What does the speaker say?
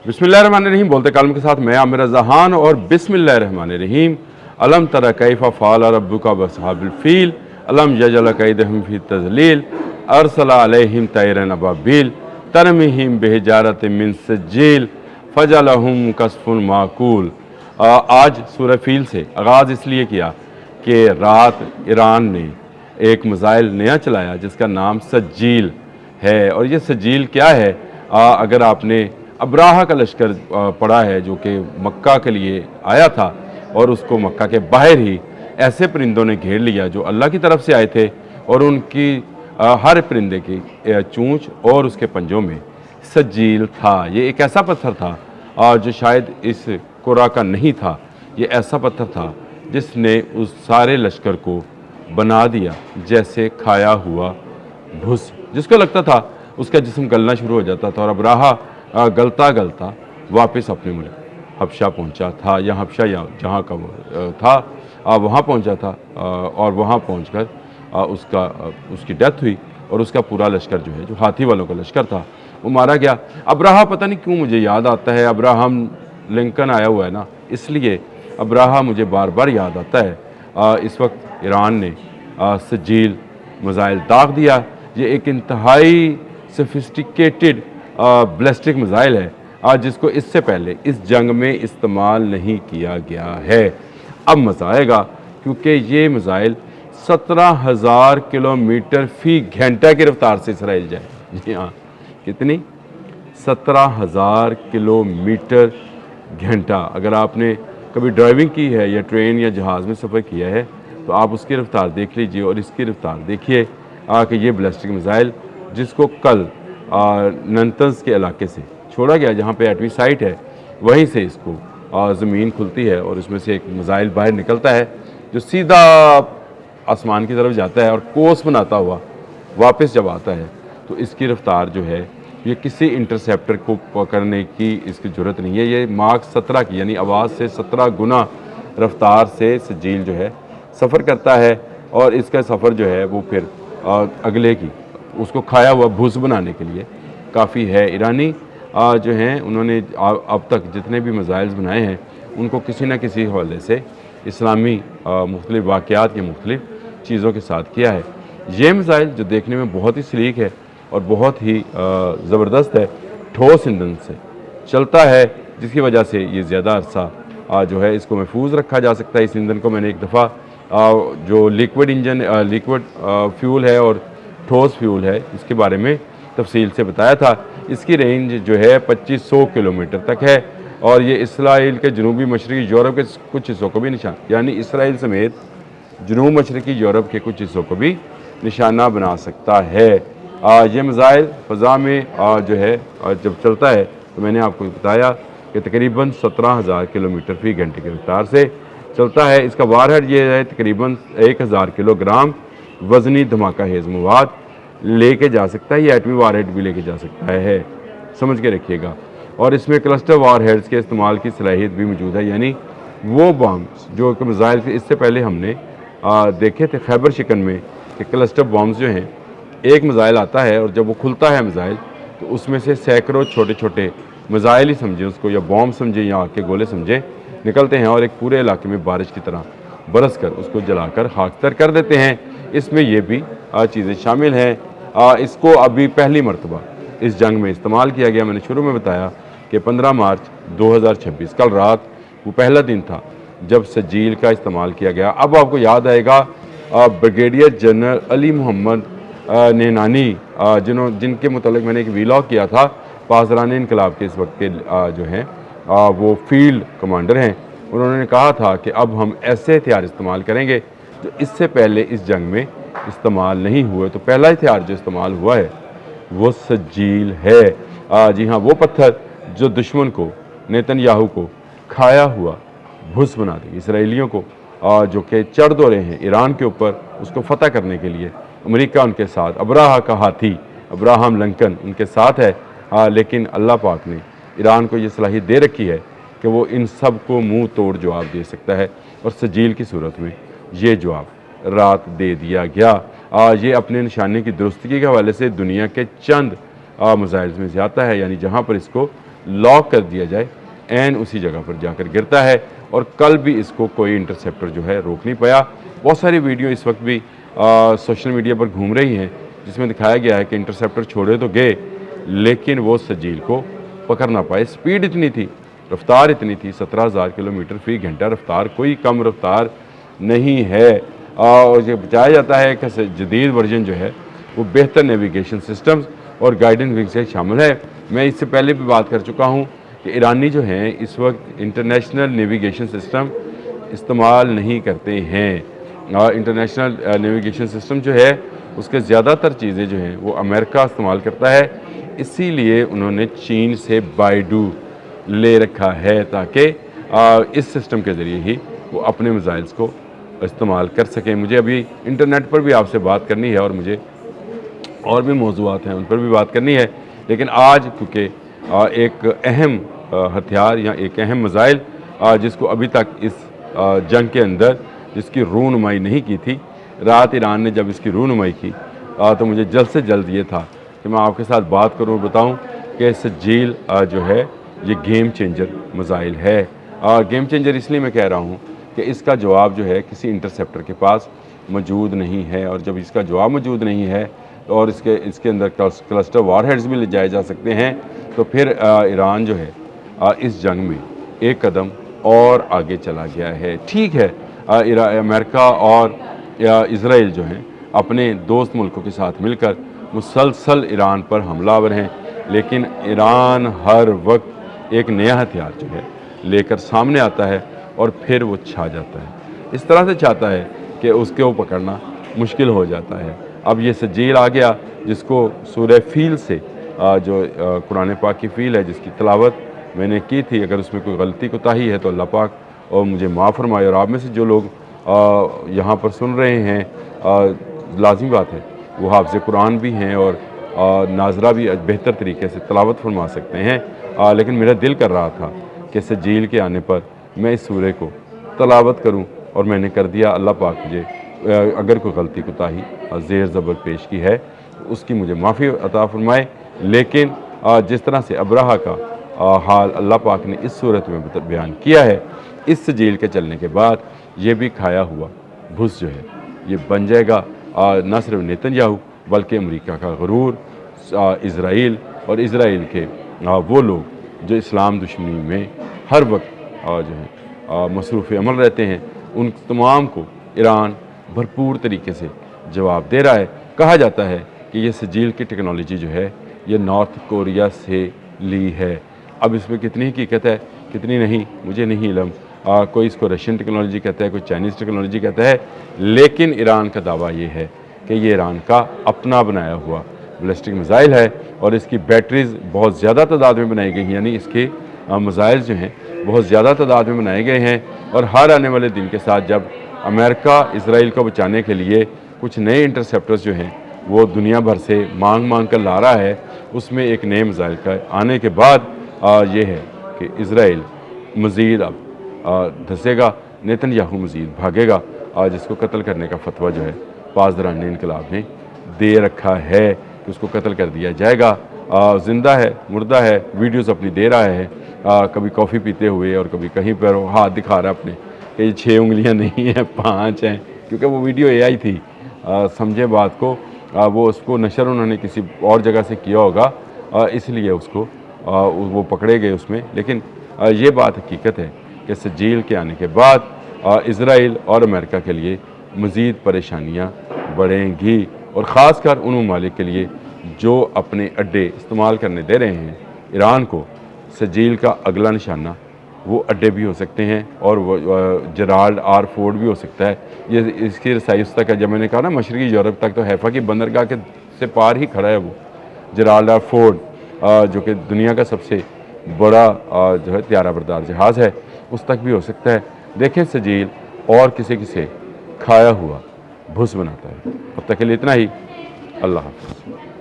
बिस्मिल्लाहिर्रहमानिर्रहीम बोलते कालम के साथ मैं आमिर जहान और बिस्मिल्लाहिर्रहमानिर्रहीम। अलम तरा कैफ़ा फ़अल रब्बुका बिअस्हाबिल फ़ील अलम यजअल कैदहुम फ़ी तज़लील अरसला अलैहिम तैरन अबाबील तरमीहिम बिहिजारतिम मिन सिज्जील फजअलहुम कसफुन माकूल। आज सूरह फ़ील से आगाज़ इसलिए किया कि रात ईरान ने एक मिसाइल नया चलाया जिसका नाम सज्जील है। और ये सज्जील क्या है? अगर आपने अब्राहा का लश्कर पढ़ा है जो कि मक्का के लिए आया था और उसको मक्का के बाहर ही ऐसे परिंदों ने घेर लिया जो अल्लाह की तरफ से आए थे और उनकी हर परिंदे की चोंच और उसके पंजों में सज्जील था। ये एक ऐसा पत्थर था जो शायद इस कुरा का नहीं था। ये ऐसा पत्थर था जिसने उस सारे लश्कर को बना दिया जैसे खाया हुआ भुस। जिसको लगता था उसका जिस्म गलना शुरू हो जाता था और अब्राहा गलता गलता वापस अपने मुल्क हबशा पहुंचा था, या हबशा या जहाँ का वो था वहाँ पहुंचा था। और वहाँ पहुंचकर उसकी डेथ हुई और उसका पूरा लश्कर जो है, जो हाथी वालों का लश्कर था, वो मारा गया। अब्राहा पता नहीं क्यों मुझे याद आता है, अब्राहम लिंकन आया हुआ है ना, इसलिए अब्राहा मुझे बार बार याद आता है। इस वक्त ईरान ने सज्जील मिसाइल दाग दिया। ये एक इंतहाई सोफिस्टिकेटेड बैलिस्टिक मिसाइल है जिसको इससे पहले इस जंग में इस्तेमाल नहीं किया गया है। अब मज़ा आएगा क्योंकि ये मिसाइल 17,000 किलोमीटर फ़ी घंटा की रफ्तार से इसराइल जाए। जी हाँ, कितनी? 17,000 किलोमीटर घंटा। अगर आपने कभी ड्राइविंग की है या ट्रेन या जहाज़ में सफ़र किया है तो आप उसकी रफ्तार देख लीजिए और इसकी रफ्तार देखिए कि ये बैलिस्टिक मिसाइल जिसको कल नंतंज के इलाके से छोड़ा गया, जहाँ पे एटमी साइट है, वहीं से इसको ज़मीन खुलती है और उसमें से एक मिसाइल बाहर निकलता है जो सीधा आसमान की तरफ जाता है और कोर्स बनाता हुआ वापस जब आता है तो इसकी रफ्तार जो है ये किसी इंटरसेप्टर को पकड़ने की इसकी ज़रूरत नहीं है। ये मार्क 17 की यानी आवाज़ से 17 गुना रफ्तार से सज्जील जो है सफ़र करता है और इसका सफ़र जो है वो फिर अगले की उसको खाया हुआ भूस बनाने के लिए काफ़ी है। ईरानी जो हैं उन्होंने अब तक जितने भी मिसाइल्स बनाए हैं उनको किसी न किसी हवाले से इस्लामी मुख्तलिफ वाक़यात या मुख्तलिफ चीज़ों के साथ किया है। ये मिसाइल जो देखने में बहुत ही सलीक है और बहुत ही ज़बरदस्त है, ठोस ईंधन से चलता है जिसकी वजह से ये ज़्यादा अरसा जो है इसको महफूज रखा जा सकता है। इस ईंधन को मैंने एक दफ़ा जो लिक्विड फ्यूल है और ठोस फ्यूल है इसके बारे में तफसील से बताया था। इसकी रेंज जो है 2500 किलोमीटर तक है और ये इसराइल के जनूबी मशरक़ी यूरोप के कुछ हिस्सों को भी निशान, यानी इसराइल समेत जनूब मशरक़ी यूरोप के कुछ हिस्सों को भी निशाना बना सकता है। ये मिसाइल फ़ज़ा में जो है जब चलता है तो मैंने आपको बताया कि तकरीबन 17,000 किलोमीटर फ़ी घंटे की रफ्तार से चलता है। इसका वारहेड ये है तकरीबन 1000 किलोग्राम वज़नी धमाका हेज़ मवाद लेके जा सकता है। ये एटमी वारहेड भी लेके जा सकता है, समझ के रखिएगा। और इसमें क्लस्टर वारहेड्स के इस्तेमाल की सलाहियत भी मौजूद है, यानी वो बम्स जो कि मिसाइल के इससे पहले हमने देखे थे खैबर शिकन में कि क्लस्टर बम्स जो हैं, एक मिसाइल आता है और जब वो खुलता है मिसाइल तो उसमें से सैकड़ों छोटे छोटे मिसाइल ही समझें उसको, या बॉम्ब समझें या आग के गोले समझें, निकलते हैं और एक पूरे इलाके में बारिश की तरह बरस कर उसको जलाकर खाकतर कर देते हैं। इसमें ये भी चीज़ें शामिल हैं। इसको अभी पहली मरतबा इस जंग में इस्तेमाल किया गया। मैंने शुरू में बताया कि 15 मार्च 2026 कल रात वो पहला दिन था जब सज्जील का इस्तेमाल किया गया। अब आपको याद आएगा ब्रिगेडियर जनरल अली मोहम्मद नेनानी जिनके मुतालिक मैंने एक वीलॉग किया था, पासरान इनकलाब के इस वक्त के जो हैं वो फील्ड कमांडर हैं। उन्होंने कहा था कि अब हम ऐसे हथियार इस्तेमाल करेंगे जो इससे पहले इस जंग में इस्तेमाल नहीं हुए। तो पहला हथियार जो इस्तेमाल हुआ है वो सज्जील है। जी हाँ, वो पत्थर जो दुश्मन को, नेतन्याहू को खाया हुआ भुस बना देगी। इसराइलियों को जो कि चढ़ दौड़े हैं ईरान के ऊपर, उसको फतह करने के लिए अमेरिका उनके साथ, अब्राहा का हाथी अब्राहम लिंकन उनके साथ है। लेकिन अल्लाह पाक ने ईरान को ये सलाहियत दे रखी है कि वो इन सब को मुंह तोड़ जवाब दे सकता है और सज्जील की सूरत में ये जवाब रात दे दिया गया। ये अपने निशाने की दुरुस्तगी के हवाले से दुनिया के चंद मिसाइल्स में ज़्यादा है, यानी जहाँ पर इसको लॉक कर दिया जाए, एन उसी जगह पर जाकर गिरता है। और कल भी इसको कोई इंटरसेप्टर जो है रोक नहीं पाया। बहुत सारी वीडियो इस वक्त भी सोशल मीडिया पर घूम रही हैं जिसमें दिखाया गया है कि इंटरसेप्टर छोड़े तो गए लेकिन वो सजील को पकड़ ना पाए। स्पीड इतनी थी, रफ्तार इतनी थी, 17,000 किलोमीटर फी घंटा रफ्तार, कोई कम रफ्तार नहीं है। और ये बताया जाता है कि जदीद वर्जन जो है वो बेहतर नेविगेशन सिस्टम्स और गाइडेंस विंग से शामिल है। मैं इससे पहले भी बात कर चुका हूँ कि ईरानी जो हैं इस वक्त इंटरनेशनल नेविगेशन सिस्टम इस्तेमाल नहीं करते हैं। और इंटरनेशनल नेविगेशन सिस्टम जो है उसके ज़्यादातर चीज़ें जो हैं वो अमेरिका इस्तेमाल करता है, इसीलिए उन्होंने चीन से बाइडू ले रखा है ताकि इस सिस्टम के ज़रिए ही वो अपने मिसाइल्स को इस्तेमाल कर सकें। मुझे अभी इंटरनेट पर भी आपसे बात करनी है और मुझे और भी मौज़ूआत हैं उन पर भी बात करनी है, लेकिन आज क्योंकि एक अहम हथियार या एक अहम मिसाइल जिसको अभी तक इस जंग के अंदर जिसकी रूनुमाई नहीं की थी, रात ईरान ने जब इसकी रूनुमाई की तो मुझे जल्द से जल्द ये था कि मैं आपके साथ बात करूं और बताऊं कि सजील जो है ये गेम चेंजर मिसाइल है। गेम चेंजर इसलिए मैं कह रहा हूं कि इसका जवाब जो है किसी इंटरसेप्टर के पास मौजूद नहीं है, और जब इसका जवाब मौजूद नहीं है और इसके अंदर क्लस्टर वारहेड्स भी ले जाए जा सकते हैं तो फिर ईरान जो है इस जंग में एक कदम और आगे चला गया है। ठीक है, अमेरिका और इज़राइल जो हैं अपने दोस्त मुल्कों के साथ मिलकर मुसलसल ईरान पर हमलावर हैं, लेकिन ईरान हर वक्त एक नया हथियार जो है लेकर सामने आता है और फिर वो छा जाता है। इस तरह से चाहता है कि उसके वो पकड़ना मुश्किल हो जाता है। अब ये सजील आ गया जिसको सूरह फील से जो कुरान पाक की फ़ील है जिसकी तिलावत मैंने की थी, अगर उसमें कोई गलती कोताही है तो अल्लाह पाक और मुझे माफ़ फरमाए। और आप में से जो लोग यहाँ पर सुन रहे हैं लाजिमी बात है वो हाफ़िज़ कुरान भी हैं और नाजरा भी बेहतर तरीके से तिलावत फरमा सकते हैं, लेकिन मेरा दिल कर रहा था कि सजील के आने पर मैं इस सूरे को तिलावत करूं और मैंने कर दिया। अल्लाह पाक मुझे अगर कोई गलती कोताही ज़ेर ज़बर पेश की है उसकी मुझे माफ़ी अता फरमाए। लेकिन जिस तरह से अब्राहा का हाल अल्लाह पाक ने इस सूरत में बयान किया है, इस सजील के चलने के बाद ये भी खाया हुआ भुस जो है ये बन जाएगा न सिर्फ नेतन्याहू बल्कि अमेरिका का गरूर, इज़राइल और इज़राइल के वो लोग जो इस्लाम दुश्मनी में हर वक्त जो है मसरूफ़ अमल रहते हैं, उन तमाम को ईरान भरपूर तरीके से जवाब दे रहा है। कहा जाता है कि ये सजील की टेक्नोलॉजी जो है ये नॉर्थ कोरिया से ली है। अब इसमें कितनी हकीकत है कितनी नहीं मुझे नहीं इल्म, कोई इसको रशियन टेक्नोलॉजी कहता है, कोई चाइनीज़ टेक्नोलॉजी कहता है, लेकिन ईरान का दावा ये है कि ये ईरान का अपना बनाया हुआ बैलिस्टिक मिसाइल है और इसकी बैटरीज़ बहुत ज़्यादा तादाद में बनाई गई हैं, यानी इसके मिसाइल जो हैं बहुत ज़्यादा तादाद में बनाए गए हैं। और हर आने वाले दिन के साथ जब अमेरिका इज़राइल को बचाने के लिए कुछ नए इंटरसेप्टर्स जो हैं वो दुनिया भर से मांग कर ला रहा है, उसमें एक नए मिसाइल का आने के बाद ये है कि इज़राइल मज़ीद अब धंसेगा, नेतन्याहू मज़ीद भागेगा, जिसको कत्ल करने का फतवा जो है पासदारान इनकलाब ने दे रखा है कि उसको कत्ल कर दिया जाएगा। ज़िंदा है मुर्दा है, वीडियोस अपनी दे रहा है, कभी कॉफ़ी पीते हुए और कभी कहीं पर हाथ दिखा रहा है अपने कि ये 6 उंगलियां नहीं हैं 5 हैं, क्योंकि वो वीडियो AI थी। समझे बात को, वो उसको नशर उन्होंने किसी और जगह से किया होगा, इसलिए उसको वो पकड़े गए उसमें। लेकिन ये बात हकीकत है कि सजील के आने के बाद इज़राइल और अमेरिका के लिए मज़ीद परेशानियाँ बढ़ेंगी, और ख़ास कर उन ममालिक के लिए जो अपने अड्डे इस्तेमाल करने दे रहे हैं ईरान को। सजील का अगला निशाना वो अड्डे भी हो सकते हैं और वो जेराल्ड आर फोर्ड भी हो सकता है। ये इसकी रसाई उस तक है, जब मैंने कहा ना मशरक़ी यूरोप तक, तो हैफ़ा की बंदरगाह के से पार ही खड़ा है वो जेराल्ड आर फोर्ड, जो कि दुनिया का सबसे बड़ा जो है त्यारा बरदार जहाज़ है, उस तक भी हो सकता है। देखें सजील और किसी किसे खाया हुआ भुस बनाता है। अब तक के लिए इतना ही। अल्लाह हाफ़िज़।